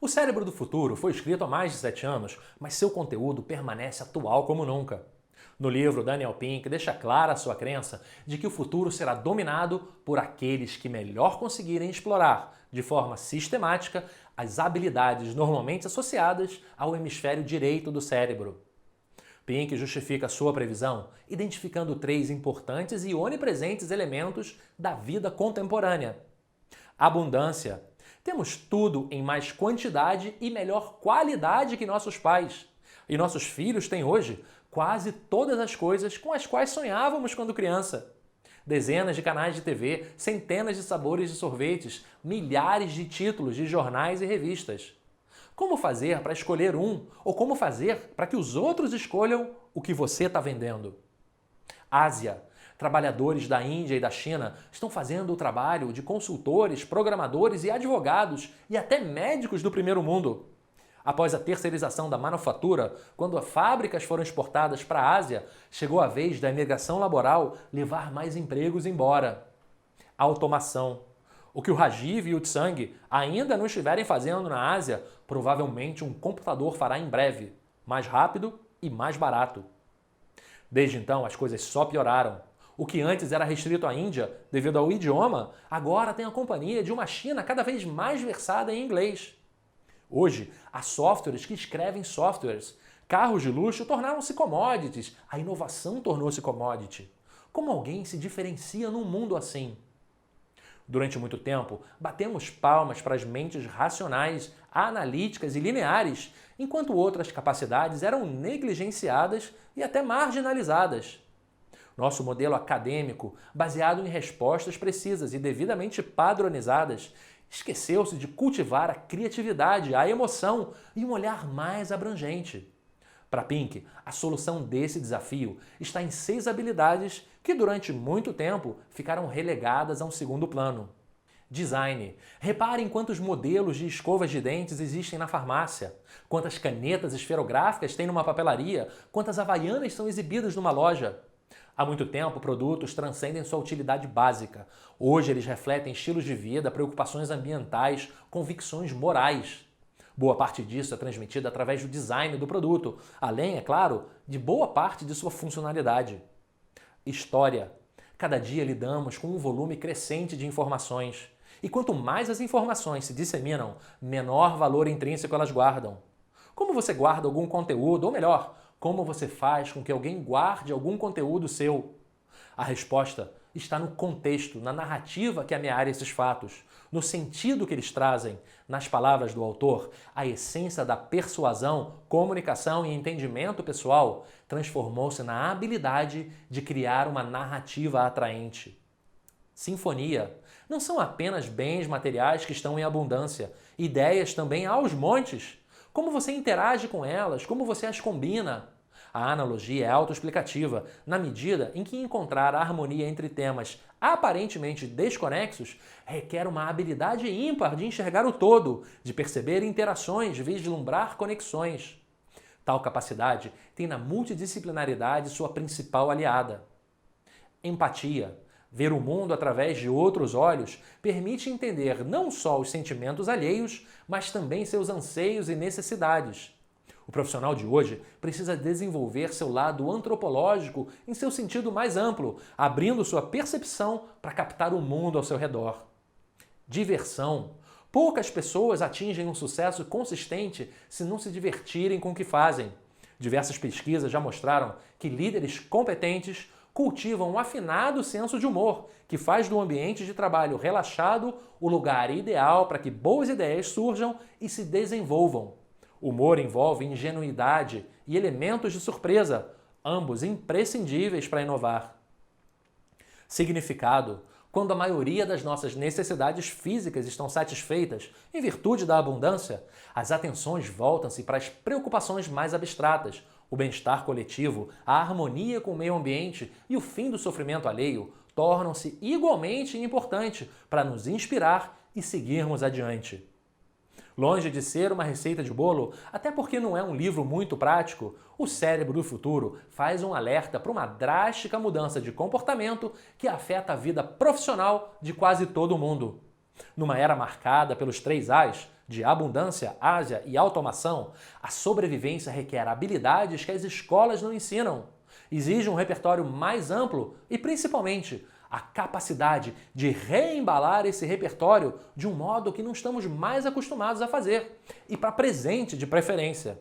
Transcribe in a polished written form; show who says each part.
Speaker 1: O Cérebro do Futuro foi escrito há mais de 7 anos, mas seu conteúdo permanece atual como nunca. No livro, Daniel Pink deixa clara a sua crença de que o futuro será dominado por aqueles que melhor conseguirem explorar, de forma sistemática, as habilidades normalmente associadas ao hemisfério direito do cérebro. Pink justifica sua previsão identificando 3 importantes e onipresentes elementos da vida contemporânea. Abundância. Temos tudo em mais quantidade e melhor qualidade que nossos pais. E nossos filhos têm hoje quase todas as coisas com as quais sonhávamos quando criança. Dezenas de canais de TV, centenas de sabores de sorvetes, milhares de títulos de jornais e revistas. Como fazer para escolher um? Ou como fazer para que os outros escolham o que você está vendendo? Ásia. Trabalhadores da Índia e da China estão fazendo o trabalho de consultores, programadores e advogados e até médicos do primeiro mundo. Após a terceirização da manufatura, quando as fábricas foram exportadas para a Ásia, chegou a vez da imigração laboral levar mais empregos embora. Automação. O que o Rajiv e o Tsang ainda não estiverem fazendo na Ásia, provavelmente um computador fará em breve, mais rápido e mais barato. Desde então, as coisas só pioraram. O que antes era restrito à Índia, devido ao idioma, agora tem a companhia de uma China cada vez mais versada em inglês. Hoje, há softwares que escrevem softwares. Carros de luxo tornaram-se commodities. A inovação tornou-se commodity. Como alguém se diferencia num mundo assim? Durante muito tempo, batemos palmas para as mentes racionais, analíticas e lineares, enquanto outras capacidades eram negligenciadas e até marginalizadas. Nosso modelo acadêmico, baseado em respostas precisas e devidamente padronizadas, esqueceu-se de cultivar a criatividade, a emoção e um olhar mais abrangente. Para Pink, a solução desse desafio está em 6 habilidades que durante muito tempo ficaram relegadas a um segundo plano. Design. Repare em quantos modelos de escovas de dentes existem na farmácia, quantas canetas esferográficas tem numa papelaria, quantas havaianas são exibidas numa loja. Há muito tempo, produtos transcendem sua utilidade básica. Hoje eles refletem estilos de vida, preocupações ambientais, convicções morais. Boa parte disso é transmitida através do design do produto, além, é claro, de boa parte de sua funcionalidade. História. Cada dia lidamos com um volume crescente de informações. E quanto mais as informações se disseminam, menor valor intrínseco elas guardam. Como você guarda algum conteúdo, ou melhor, como você faz com que alguém guarde algum conteúdo seu? A resposta está no contexto, na narrativa que amealha esses fatos, no sentido que eles trazem. Nas palavras do autor, a essência da persuasão, comunicação e entendimento pessoal transformou-se na habilidade de criar uma narrativa atraente. Sinfonia. Não são apenas bens materiais que estão em abundância, ideias também aos montes. Como você interage com elas, como você as combina. A analogia é autoexplicativa, na medida em que encontrar a harmonia entre temas aparentemente desconexos requer uma habilidade ímpar de enxergar o todo, de perceber interações, vislumbrar conexões. Tal capacidade tem na multidisciplinaridade sua principal aliada. Empatia. Ver o mundo através de outros olhos permite entender não só os sentimentos alheios, mas também seus anseios e necessidades. O profissional de hoje precisa desenvolver seu lado antropológico em seu sentido mais amplo, abrindo sua percepção para captar o mundo ao seu redor. Diversão. Poucas pessoas atingem um sucesso consistente se não se divertirem com o que fazem. Diversas pesquisas já mostraram que líderes competentes cultivam um afinado senso de humor, que faz do ambiente de trabalho relaxado o lugar ideal para que boas ideias surjam e se desenvolvam. Humor envolve ingenuidade e elementos de surpresa, ambos imprescindíveis para inovar. Significado. Quando a maioria das nossas necessidades físicas estão satisfeitas em virtude da abundância, as atenções voltam-se para as preocupações mais abstratas. O bem-estar coletivo, a harmonia com o meio ambiente e o fim do sofrimento alheio tornam-se igualmente importantes para nos inspirar e seguirmos adiante. Longe de ser uma receita de bolo, até porque não é um livro muito prático, o Cérebro do Futuro faz um alerta para uma drástica mudança de comportamento que afeta a vida profissional de quase todo mundo. Numa era marcada pelos 3 As, de abundância, Ásia e automação, a sobrevivência requer habilidades que as escolas não ensinam. Exige um repertório mais amplo e, principalmente, a capacidade de reembalar esse repertório de um modo que não estamos mais acostumados a fazer, e para presente de preferência.